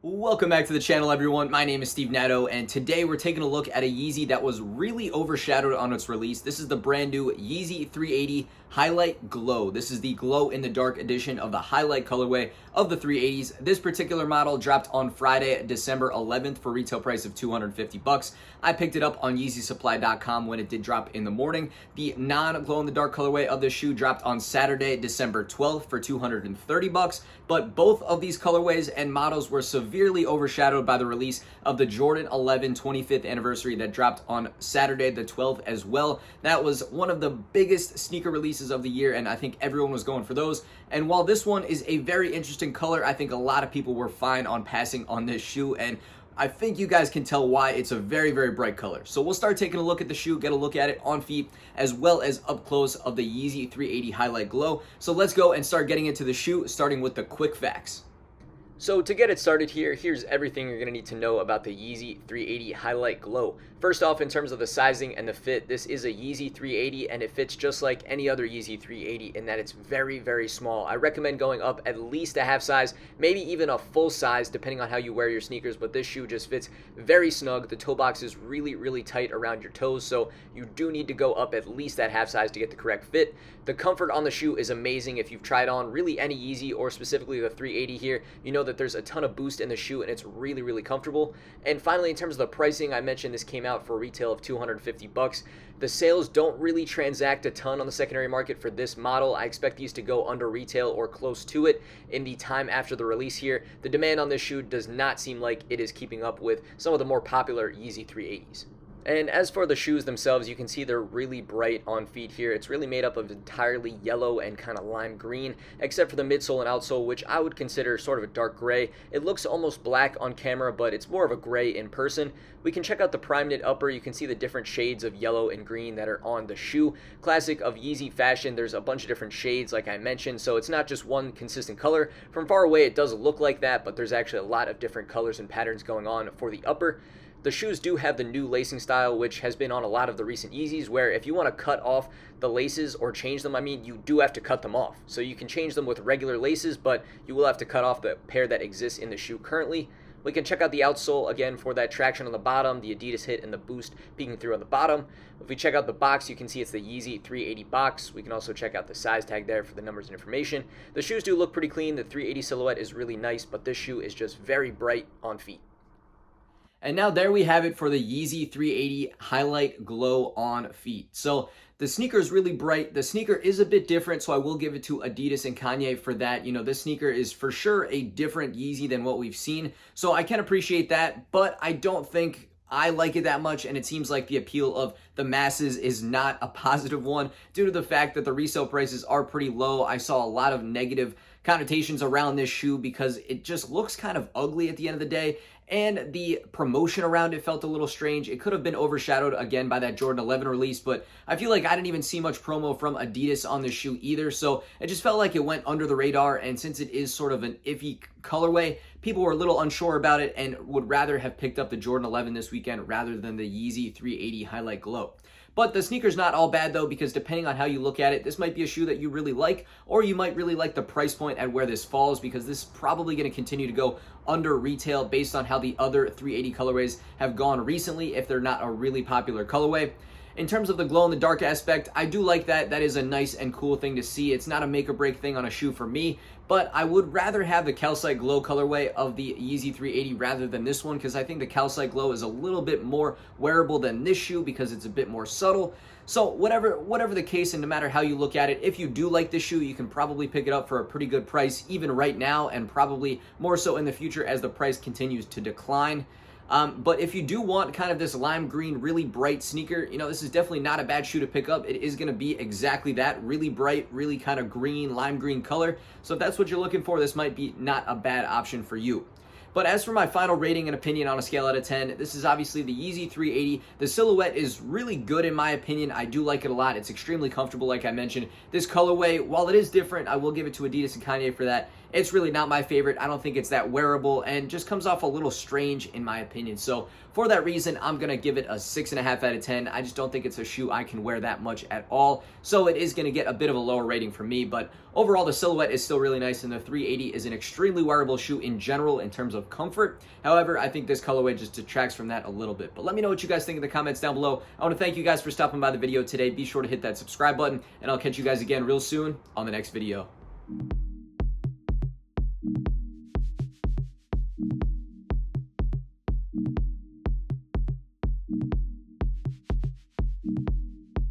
Welcome back to the channel, everyone. My name is Steve Natto, and today we're taking a look at a Yeezy that was really overshadowed on its release. This is the brand new Yeezy 380 Hylte Glow. This is the glow in the dark edition of the highlight colorway of the 380s. This particular model dropped on Friday, December 11th for retail price of $250. I picked it up on YeezySupply.com when it did drop in the morning. The non-glow in the dark colorway of this shoe dropped on Saturday, December 12th for $230. But both of these colorways and models were severely overshadowed by the release of the Jordan 11 25th anniversary that dropped on Saturday the 12th as well. That was one of the biggest sneaker releases of the year, and I think everyone was going for those. And while this one is a very interesting color, I think a lot of people were fine on passing on this shoe, and I think you guys can tell why. It's a very, very bright color. So we'll start taking a look at the shoe, get a look at it on feet, as well as up close of the Yeezy 380 Hylte Glow. So let's go and start getting into the shoe, starting with the quick facts. So to get it started here, here's everything you're going to need to know about the Yeezy 380 Hylte Glow. First off, in terms of the sizing and the fit, this is a Yeezy 380 and it fits just like any other Yeezy 380 in that it's very, very small. I recommend going up at least a half size, maybe even a full size depending on how you wear your sneakers, but this shoe just fits very snug. The toe box is really, really tight around your toes, so you do need to go up at least that half size to get the correct fit. The comfort on the shoe is amazing. If you've tried on really any Yeezy or specifically the 380 here, you know that there's a ton of boost in the shoe and it's really, really comfortable. And finally, in terms of the pricing, I mentioned this came out for a retail of $250. The sales don't really transact a ton on the secondary market for this model. I expect these to go under retail or close to it in the time after the release here. The demand on this shoe does not seem like it is keeping up with some of the more popular Yeezy 380s. And as for the shoes themselves, you can see they're really bright on feet here. It's really made up of entirely yellow and kind of lime green, except for the midsole and outsole, which I would consider sort of a dark gray. It looks almost black on camera, but it's more of a gray in person. We can check out the prime knit upper. You can see the different shades of yellow and green that are on the shoe. Classic of Yeezy fashion, there's a bunch of different shades like I mentioned, so it's not just one consistent color. From far away, it does look like that, but there's actually a lot of different colors and patterns going on for the upper. The shoes do have the new lacing style, which has been on a lot of the recent Yeezys, where if you want to cut off the laces or change them, you do have to cut them off. So you can change them with regular laces, but you will have to cut off the pair that exists in the shoe currently. We can check out the outsole again for that traction on the bottom, the Adidas hit and the boost peeking through on the bottom. If we check out the box, you can see it's the Yeezy 380 box. We can also check out the size tag there for the numbers and information. The shoes do look pretty clean. The 380 silhouette is really nice, but this shoe is just very bright on feet. And now there we have it for the Yeezy 380 Hylte Glow on feet. So the sneaker is really bright. The sneaker is a bit different, so I will give it to Adidas and Kanye for that. You know, this sneaker is for sure a different Yeezy than what we've seen. So I can appreciate that, but I don't think I like it that much, and it seems like the appeal of the masses is not a positive one due to the fact that the resale prices are pretty low. I saw a lot of negative connotations around this shoe because it just looks kind of ugly at the end of the day, and the promotion around it felt a little strange. It could have been overshadowed again by that Jordan 11 release, but I feel like I didn't even see much promo from Adidas on this shoe either, so it just felt like it went under the radar, and since it is sort of an iffy colorway, people were a little unsure about it and would rather have picked up the Jordan 11 this weekend rather than the Yeezy 380 Hylte Glow. But the sneaker's not all bad though, because depending on how you look at it, this might be a shoe that you really like, or you might really like the price point at where this falls, because this is probably going to continue to go under retail based on how the other 380 colorways have gone recently if they're not a really popular colorway. In terms of the glow in the dark aspect, I do like that. That is a nice and cool thing to see. It's not a make or break thing on a shoe for me, but I would rather have the calcite glow colorway of the Yeezy 380 rather than this one, because I think the calcite glow is a little bit more wearable than this shoe because it's a bit more subtle. So whatever the case, and no matter how you look at it, if you do like this shoe, you can probably pick it up for a pretty good price even right now, and probably more so in the future as the price continues to decline. But if you do want kind of this lime green, really bright sneaker, you know, this is definitely not a bad shoe to pick up. It is going to be exactly that, really bright, really kind of green, lime green color. So if that's what you're looking for, this might be not a bad option for you. But as for my final rating and opinion on a scale out of 10, this is obviously the Yeezy 380. The silhouette is really good in my opinion. I do like it a lot. It's extremely comfortable, like I mentioned. This colorway, while it is different, I will give it to Adidas and Kanye for that. it's really not my favorite. I don't think it's that wearable and just comes off a little strange in my opinion. So for that reason, I'm going to give it a 6.5 out of 10. I just don't think it's a shoe I can wear that much at all. So it is going to get a bit of a lower rating from me, but overall the silhouette is still really nice, and the 380 is an extremely wearable shoe in general in terms of comfort. However, I think this colorway just detracts from that a little bit. But let me know what you guys think in the comments down below. I want to thank you guys for stopping by the video today. Be sure to hit that subscribe button, and I'll catch you guys again real soon on the next video.